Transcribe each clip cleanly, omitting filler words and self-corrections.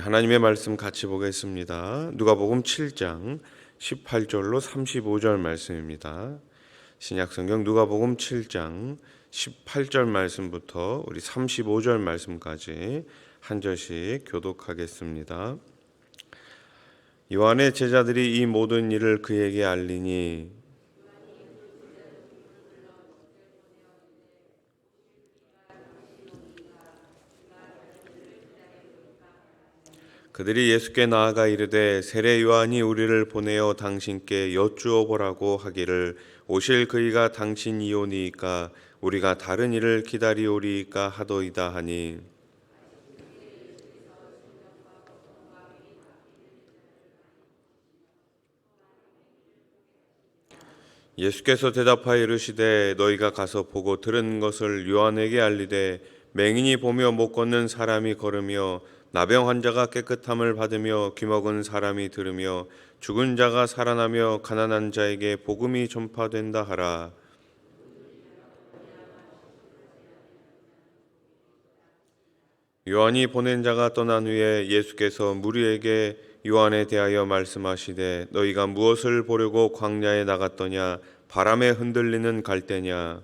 하나님의 말씀 같이 보겠습니다. 누가복음 7장 18절로 35절 말씀입니다. 신약성경 누가복음 7장 18절 말씀부터 우리 35절 말씀까지 한 절씩 교독하겠습니다. 요한의 제자들이 이 모든 일을 그에게 알리니 그들이 예수께 나아가 이르되 세례 요한이 우리를 보내어 당신께 여쭈어 보라고 하기를 오실 그이가 당신이오니이까 우리가 다른 일을 기다리오리이까 하도이다 하니 예수께서 대답하여 이르시되 너희가 가서 보고 들은 것을 요한에게 알리되 맹인이 보며 못 걷는 사람이 걸으며 나병 환자가 깨끗함을 받으며 귀먹은 사람이 들으며 죽은 자가 살아나며 가난한 자에게 복음이 전파된다 하라. 요한이 보낸 자가 떠난 후에 예수께서 무리에게 요한에 대하여 말씀하시되 너희가 무엇을 보려고 광야에 나갔더냐 바람에 흔들리는 갈대냐.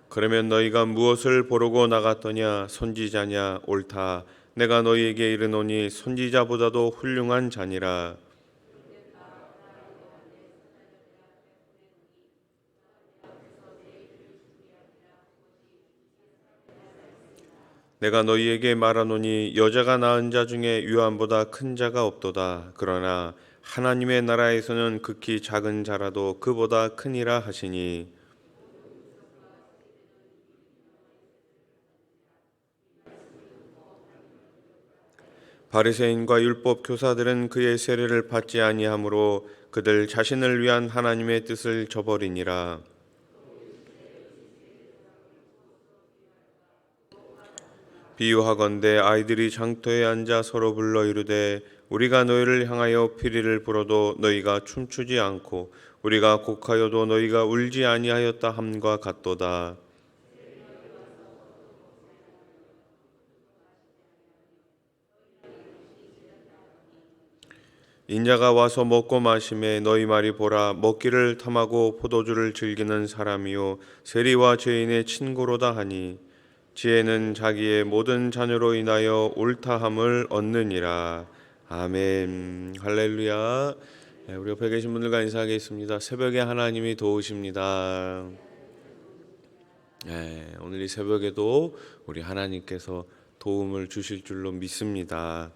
그러면 너희가 무엇을 보려고 나갔더냐 선지자냐 옳다 내가 너희에게 이르노니 선지자보다도 훌륭한 자니라. 내가 너희에게 말하노니 여자가 낳은 자 중에 요한보다 큰 자가 없도다. 그러나 하나님의 나라에서는 극히 작은 자라도 그보다 크니라 하시니 바리새인과 율법 교사들은 그의 세례를 받지 아니하므로 그들 자신을 위한 하나님의 뜻을 저버리니라. 비유하건대 아이들이 장터에 앉아 서로 불러 이르되 우리가 너희를 향하여 피리를 불어도 너희가 춤추지 않고 우리가 곡하여도 너희가 울지 아니하였다 함과 같도다. 인자가 와서 먹고 마심에 너희 말이 보라 먹기를 탐하고 포도주를 즐기는 사람이요 세리와 죄인의 친구로다 하니 지혜는 자기의 모든 자녀로 인하여 옳다함을 얻느니라. 아멘. 할렐루야. 우리 옆에 계신 분들과 인사하겠습니다. 새벽에 하나님이 도우십니다. 오늘 이 새벽에도 우리 하나님께서 도움을 주실 줄로 믿습니다.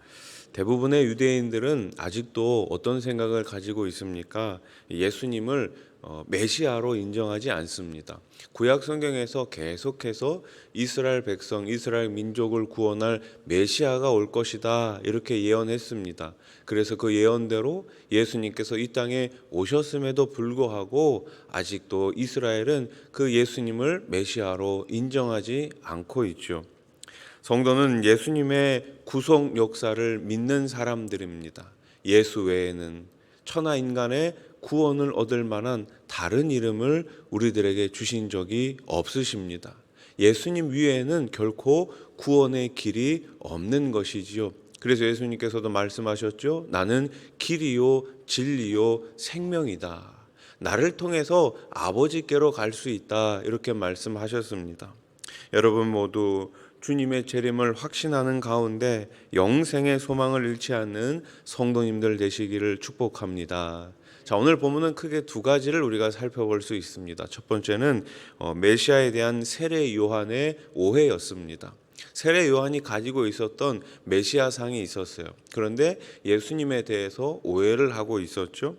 대부분의 유대인들은 아직도 어떤 생각을 가지고 있습니까? 예수님을 메시아로 인정하지 않습니다. 구약 성경에서 계속해서 이스라엘 백성, 이스라엘 민족을 구원할 메시아가 올 것이다 이렇게 예언했습니다. 그래서 그 예언대로 예수님께서 이 땅에 오셨음에도 불구하고 아직도 이스라엘은 그 예수님을 메시아로 인정하지 않고 있죠. 성도는 예수님의 구속 역사를 믿는 사람들입니다. 예수 외에는 천하 인간의 구원을 얻을 만한 다른 이름을 우리들에게 주신 적이 없으십니다. 예수님 위에는 결코 구원의 길이 없는 것이지요. 그래서 예수님께서도 말씀하셨죠. 나는 길이요 진리요 생명이다. 나를 통해서 아버지께로 갈 수 있다. 이렇게 말씀하셨습니다. 여러분 모두 주님의 재림을 확신하는 가운데 영생의 소망을 잃지 않는 성도님들 되시기를 축복합니다. 자, 오늘 본문은 크게 두 가지를 우리가 살펴볼 수 있습니다. 첫 번째는 메시아에 대한 세례 요한의 오해였습니다. 세례 요한이 가지고 있었던 메시아상이 있었어요. 그런데 예수님에 대해서 오해를 하고 있었죠.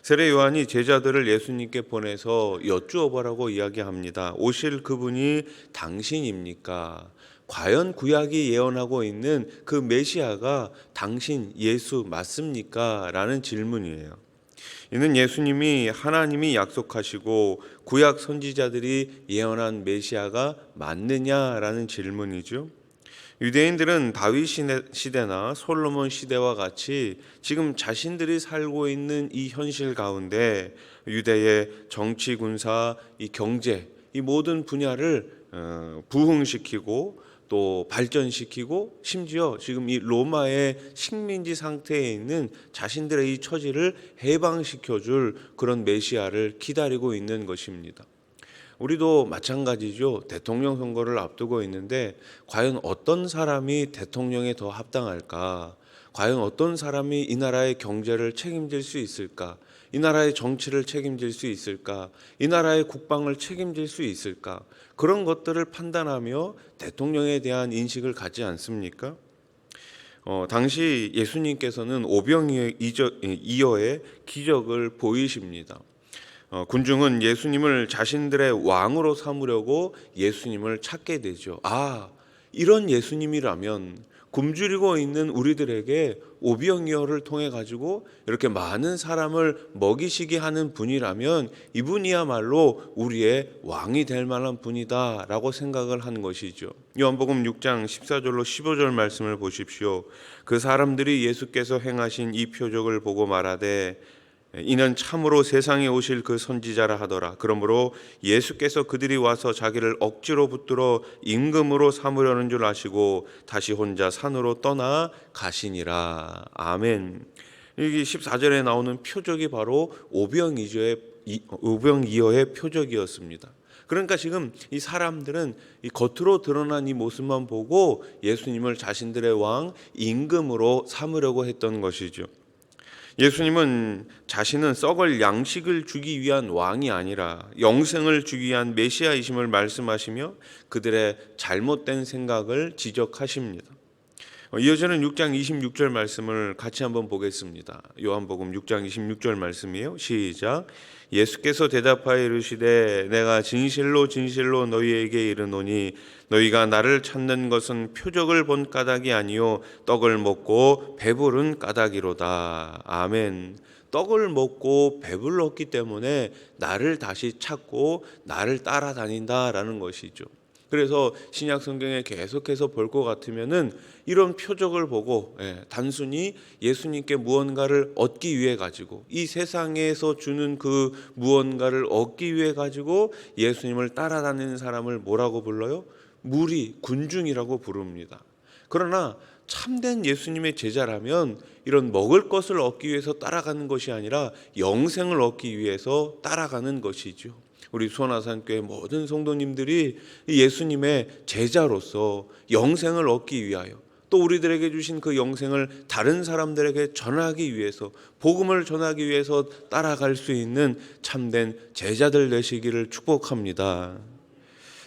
세례 요한이 제자들을 예수님께 보내서 여쭈어 보라고 이야기합니다. 오실 그분이 당신입니까? 과연 구약이 예언하고 있는 그 메시아가 당신 예수 맞습니까? 라는 질문이에요. 이는 예수님이 하나님이 약속하시고 구약 선지자들이 예언한 메시아가 맞느냐라는 질문이죠. 유대인들은 다윗 시대나 솔로몬 시대와 같이 지금 자신들이 살고 있는 이 현실 가운데 유대의 정치, 군사, 이 경제, 이 모든 분야를 부흥시키고 또 발전시키고 심지어 지금 이 로마의 식민지 상태에 있는 자신들의 이 처지를 해방시켜줄 그런 메시아를 기다리고 있는 것입니다. 우리도 마찬가지죠. 대통령 선거를 앞두고 있는데 과연 어떤 사람이 대통령에 더 합당할까? 과연 어떤 사람이 이 나라의 경제를 책임질 수 있을까? 이 나라의 정치를 책임질 수 있을까? 이 나라의 국방을 책임질 수 있을까? 그런 것들을 판단하며 대통령에 대한 인식을 갖지 않습니까? 당시 예수님께서는 오병이어의 기적을 보이십니다. 군중은 예수님을 자신들의 왕으로 삼으려고 예수님을 찾게 되죠. 이런 예수님이라면 굶주리고 있는 우리들에게 오병이어를 통해 가지고 이렇게 많은 사람을 먹이시게 하는 분이라면 이분이야말로 우리의 왕이 될 만한 분이다라고 생각을 한 것이죠. 요한복음 6장 14절로 15절 말씀을 보십시오. 그 사람들이 예수께서 행하신 이 표적을 보고 말하되 이는 참으로 세상에 오실 그 선지자라 하더라. 그러므로 예수께서 그들이 와서 자기를 억지로 붙들어 임금으로 삼으려는 줄 아시고 다시 혼자 산으로 떠나 가시니라. 아멘. 여기 14절에 나오는 표적이 바로 오병이어의 표적이었습니다. 그러니까 지금 이 사람들은 이 겉으로 드러난 이 모습만 보고 예수님을 자신들의 왕 임금으로 삼으려고 했던 것이죠. 예수님은 자신은 썩을 양식을 주기 위한 왕이 아니라 영생을 주기 위한 메시아이심을 말씀하시며 그들의 잘못된 생각을 지적하십니다. 이어지는 6장 26절 말씀을 같이 한번 보겠습니다. 요한복음 6장 26절 말씀이에요. 시작. 예수께서 대답하여 이르시되 내가 진실로 진실로 너희에게 이르노니 너희가 나를 찾는 것은 표적을 본 까닭이 아니요 떡을 먹고 배부른 까닭이로다. 아멘. 떡을 먹고 배불렀기 때문에 나를 다시 찾고 나를 따라다닌다라는 것이죠. 그래서 신약 성경에 계속해서 볼 것 같으면은 이런 표적을 보고 단순히 예수님께 무언가를 얻기 위해 가지고 이 세상에서 주는 그 무언가를 얻기 위해 가지고 예수님을 따라다니는 사람을 뭐라고 불러요? 무리, 군중이라고 부릅니다. 그러나 참된 예수님의 제자라면 이런 먹을 것을 얻기 위해서 따라가는 것이 아니라 영생을 얻기 위해서 따라가는 것이죠. 우리 수원아산교회 모든 성도님들이 예수님의 제자로서 영생을 얻기 위하여 또 우리들에게 주신 그 영생을 다른 사람들에게 전하기 위해서 복음을 전하기 위해서 따라갈 수 있는 참된 제자들 되시기를 축복합니다.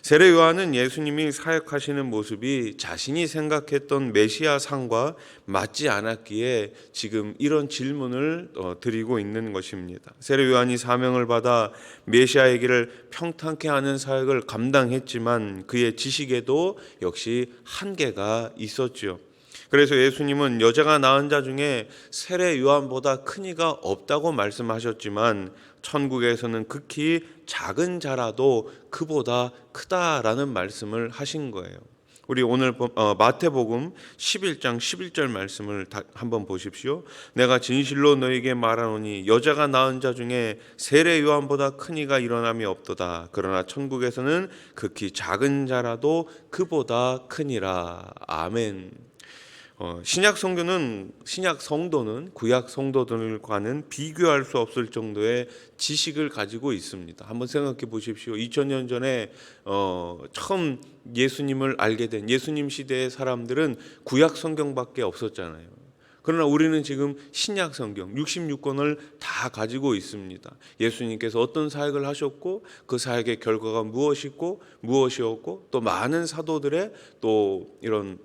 세례 요한은 예수님이 사역하시는 모습이 자신이 생각했던 메시아 상과 맞지 않았기에 지금 이런 질문을 드리고 있는 것입니다. 세례 요한이 사명을 받아 메시아의 길을 평탄케 하는 사역을 감당했지만 그의 지식에도 역시 한계가 있었죠. 그래서 예수님은 여자가 낳은 자 중에 세례 요한보다 큰 이가 없다고 말씀하셨지만 천국에서는 극히 작은 자라도 그보다 크다라는 말씀을 하신 거예요. 우리 오늘 마태복음 11장 11절 말씀을 한번 보십시오. 내가 진실로 너에게 말하노니 여자가 낳은 자 중에 세례 요한보다 큰 이가 일어남이 없도다. 그러나 천국에서는 극히 작은 자라도 그보다 크니라. 아멘. 신약 성도는 구약 성도들과는 비교할 수 없을 정도의 지식을 가지고 있습니다. 한번 생각해 보십시오. 2000년 전에 처음 예수님을 알게 된 예수님 시대의 사람들은 구약 성경밖에 없었잖아요. 그러나 우리는 지금 신약 성경 66권을 다 가지고 있습니다. 예수님께서 어떤 사역을 하셨고 그 사역의 결과가 무엇이었고 또 많은 사도들의 또 이런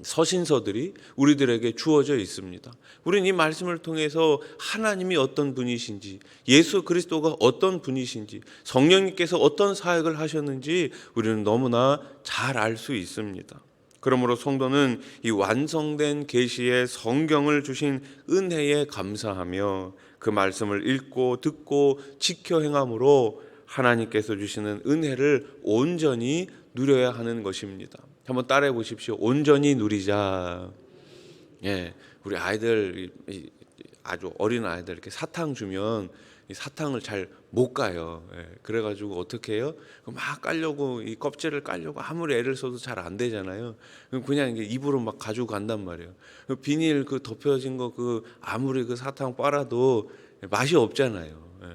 서신서들이 우리들에게 주어져 있습니다. 우리는 이 말씀을 통해서 하나님이 어떤 분이신지, 예수 그리스도가 어떤 분이신지, 성령님께서 어떤 사역을 하셨는지 우리는 너무나 잘 알 수 있습니다. 그러므로 성도는 이 완성된 계시의 성경을 주신 은혜에 감사하며 그 말씀을 읽고 듣고 지켜 행함으로 하나님께서 주시는 은혜를 온전히 누려야 하는 것입니다. 한번 따라해 보십시오. 온전히 누리자. 예, 우리 아이들 아주 어린 아이들 이렇게 사탕 주면 이 사탕을 잘 못 가요. 예, 그래가지고 어떻게 해요? 막 깔려고 이 껍질을 깔려고 아무리 애를 써도 잘 안 되잖아요. 그냥 이게 입으로 막 가지고 간단 말이에요. 비닐 그 덮여진 거 그 아무리 그 사탕 빨아도 맛이 없잖아요. 예,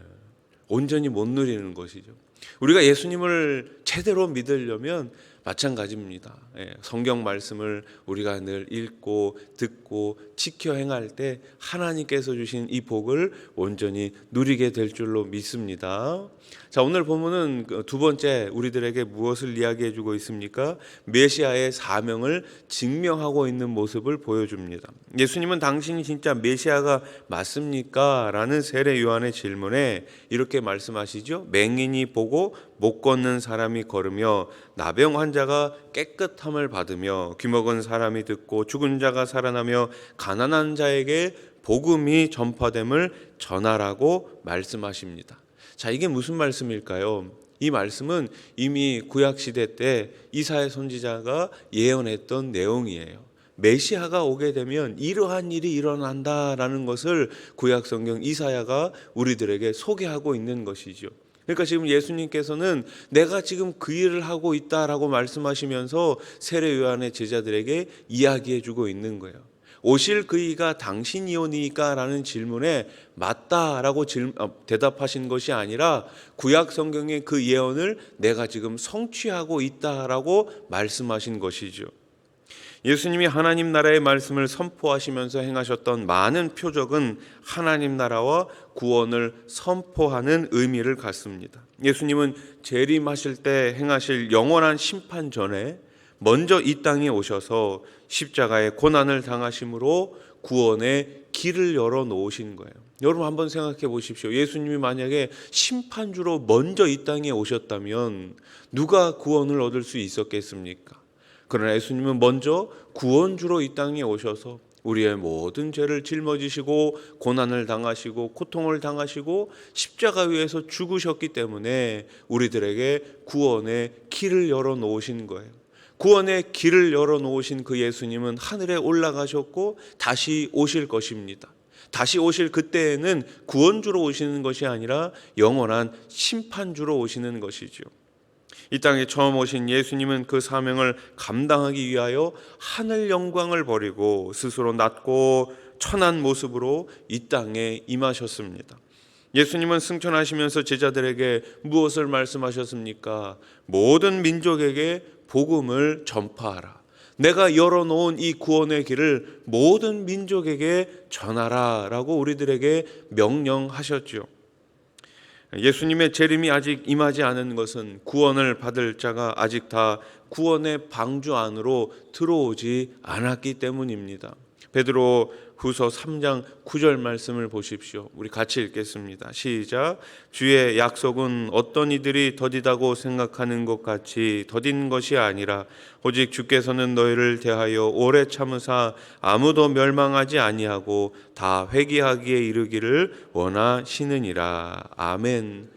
온전히 못 누리는 것이죠. 우리가 예수님을 제대로 믿으려면 마찬가지입니다. 예, 성경 말씀을 우리가 늘 읽고 듣고 지켜 행할 때 하나님께서 주신 이 복을 온전히 누리게 될 줄로 믿습니다. 자, 오늘 본문은 두 번째 우리들에게 무엇을 이야기해 주고 있습니까? 메시아의 사명을 증명하고 있는 모습을 보여줍니다. 예수님은 당신이 진짜 메시아가 맞습니까? 라는 세례 요한의 질문에 이렇게 말씀하시죠. 맹인이 보고 못 걷는 사람이 걸으며 나병 환자가 깨끗함을 받으며 귀먹은 사람이 듣고 죽은 자가 살아나며 가난한 자에게 복음이 전파됨을 전하라고 말씀하십니다. 자, 이게 무슨 말씀일까요? 이 말씀은 이미 구약 시대 때 이사야 선지자가 예언했던 내용이에요. 메시아가 오게 되면 이러한 일이 일어난다라는 것을 구약 성경 이사야가 우리들에게 소개하고 있는 것이죠. 그러니까 지금 예수님께서는 내가 지금 그 일을 하고 있다라고 말씀하시면서 세례 요한의 제자들에게 이야기해 주고 있는 거예요. 오실 그이가 당신이오니까 라는 질문에 맞다라고 대답하신 것이 아니라 구약 성경의 그 예언을 내가 지금 성취하고 있다라고 말씀하신 것이죠. 예수님이 하나님 나라의 말씀을 선포하시면서 행하셨던 많은 표적은 하나님 나라와 구원을 선포하는 의미를 갖습니다. 예수님은 재림하실 때 행하실 영원한 심판 전에 먼저 이 땅에 오셔서 십자가의 고난을 당하심으로 구원의 길을 열어 놓으신 거예요. 여러분 한번 생각해 보십시오. 예수님이 만약에 심판주로 먼저 이 땅에 오셨다면 누가 구원을 얻을 수 있었겠습니까? 그러나 예수님은 먼저 구원주로 이 땅에 오셔서 우리의 모든 죄를 짊어지시고 고난을 당하시고 고통을 당하시고 십자가 위에서 죽으셨기 때문에 우리들에게 구원의 길을 열어 놓으신 거예요. 구원의 길을 열어 놓으신 그 예수님은 하늘에 올라가셨고 다시 오실 것입니다. 다시 오실 그때에는 구원주로 오시는 것이 아니라 영원한 심판주로 오시는 것이죠. 이 땅에 처음 오신 예수님은 그 사명을 감당하기 위하여 하늘 영광을 버리고 스스로 낮고 천한 모습으로 이 땅에 임하셨습니다. 예수님은 승천하시면서 제자들에게 무엇을 말씀하셨습니까? 모든 민족에게 복음을 전파하라. 내가 열어놓은 이 구원의 길을 모든 민족에게 전하라 라고 우리들에게 명령하셨죠. 예수님의 재림이 아직 임하지 않은 것은 구원을 받을 자가 아직 다 구원의 방주 안으로 들어오지 않았기 때문입니다. 베드로 후서 3장 9절 말씀을 보십시오. 우리 같이 읽겠습니다. 시작. 주의 약속은 어떤 이들이 더디다고 생각하는 것 같이 더딘 것이 아니라 오직 주께서는 너희를 대하여 오래 참으사 아무도 멸망하지 아니하고 다 회개하기에 이르기를 원하시느니라. 아멘.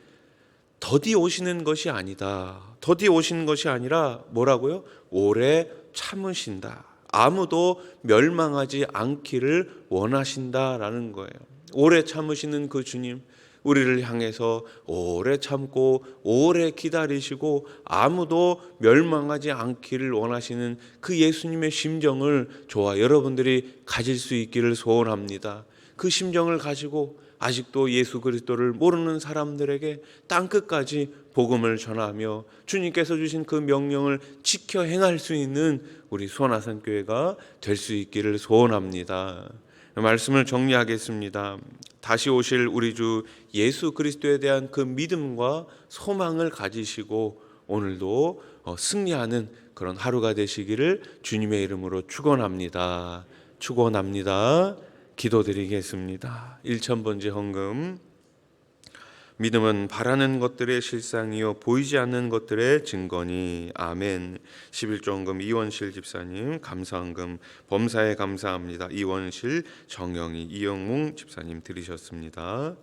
더디 오시는 것이 아니다. 더디 오시는 것이 아니라 뭐라고요? 오래 참으신다. 아무도 멸망하지 않기를 원하신다라는 거예요. 오래 참으시는 그 주님, 우리를 향해서 오래 참고 오래 기다리시고 아무도 멸망하지 않기를 원하시는 그 예수님의 심정을 저와 여러분들이 가질 수 있기를 소원합니다. 그 심정을 가지고 아직도 예수 그리스도를 모르는 사람들에게 땅끝까지 복음을 전하며 주님께서 주신 그 명령을 지켜 행할 수 있는 우리 수원아산교회가 될 수 있기를 소원합니다. 말씀을 정리하겠습니다. 다시 오실 우리 주 예수 그리스도에 대한 그 믿음과 소망을 가지시고 오늘도 승리하는 그런 하루가 되시기를 주님의 이름으로 축원합니다. 축원합니다. 기도드리겠습니다. 1000번째 헌금. 믿음은 바라는 것들의 실상이요 보이지 않는 것들의 증거니. 아멘. 11조헌금 이원실 집사님, 감사헌금 범사에 감사합니다. 이원실, 정영희, 이영웅 집사님 드리셨습니다.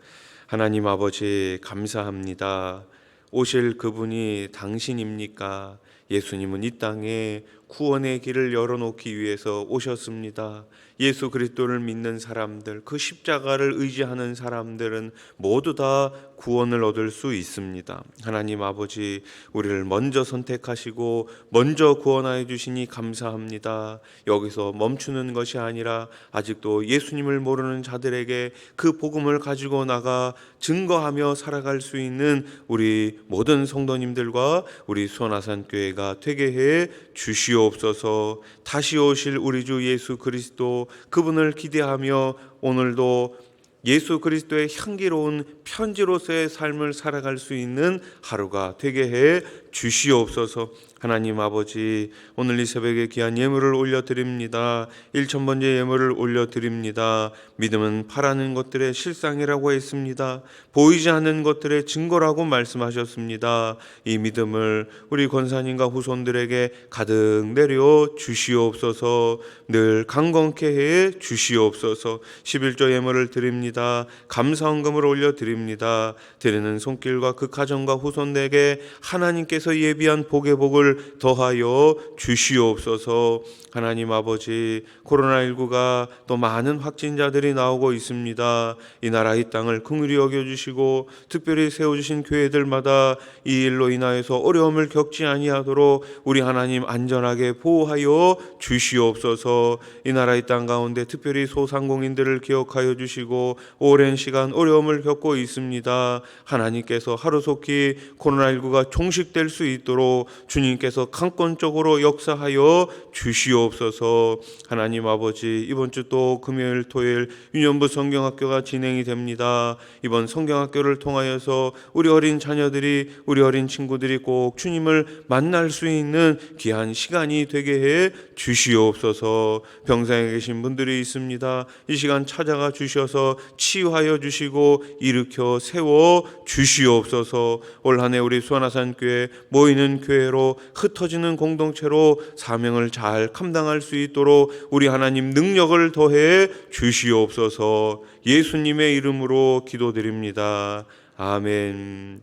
하나님 아버지 감사합니다. 오실 그분이 당신입니까? 예수님은 이 땅에 구원의 길을 열어놓기 위해서 오셨습니다. 예수 그리스도를 믿는 사람들, 그 십자가를 의지하는 사람들은 모두 다 구원을 얻을 수 있습니다. 하나님 아버지, 우리를 먼저 선택하시고 먼저 구원하여 주시니 감사합니다. 여기서 멈추는 것이 아니라 아직도 예수님을 모르는 자들에게 그 복음을 가지고 나가 증거하며 살아갈 수 있는 우리 모든 성도님들과 우리 수원아산교회가 되게 해 주시옵소서. 다시 오실 우리 주 예수 그리스도, 그분을 기대하며 오늘도 예수 그리스도의 향기로운 편지로서의 삶을 살아갈 수 있는 하루가 되게 해 주시옵소서. 하나님 아버지, 오늘 이 새벽에 귀한 예물을 올려드립니다. 1000번째 예물을 올려드립니다. 믿음은 바라는 것들의 실상이라고 했습니다. 보이지 않는 것들의 증거라고 말씀하셨습니다. 이 믿음을 우리 권사님과 후손들에게 가득 내려 주시옵소서. 늘 강건케 해 주시옵소서. 11조 예물을 드립니다. 감사헌금을 올려드립니다. 드리는 손길과 그 가정과 후손에게 하나님께서 예비한 복의 복을 더하여 주시옵소서. 하나님 아버지, 코로나19가 또 많은 확진자들이 나오고 있습니다. 이 나라 이 땅을 긍휼히 여겨주시고 특별히 세워주신 교회들마다 이 일로 인하여서 어려움을 겪지 아니하도록 우리 하나님 안전하게 보호하여 주시옵소서. 이 나라 이 땅 가운데 특별히 소상공인들을 기억하여 주시고 오랜 시간 어려움을 겪고 있습니다. 하나님께서 하루속히 코로나19가 종식될 수 있도록 주님께서 강권적으로 역사하여 주시옵소서. 하나님 아버지, 이번 주 또 금요일 토요일 유년부 성경학교가 진행이 됩니다. 이번 성경학교를 통하여서 우리 어린 자녀들이, 우리 어린 친구들이 꼭 주님을 만날 수 있는 귀한 시간이 되게 해 주시옵소서. 병상에 계신 분들이 있습니다. 이 시간 찾아가 주셔서 치유하여 주시고 일으켜 세워 주시옵소서. 올 한 해 우리 수원아산교회 모이는 교회로, 흩어지는 공동체로 사명을 잘 감당할 수 있도록 우리 하나님 능력을 더해 주시옵소서. 예수님의 이름으로 기도드립니다. 아멘.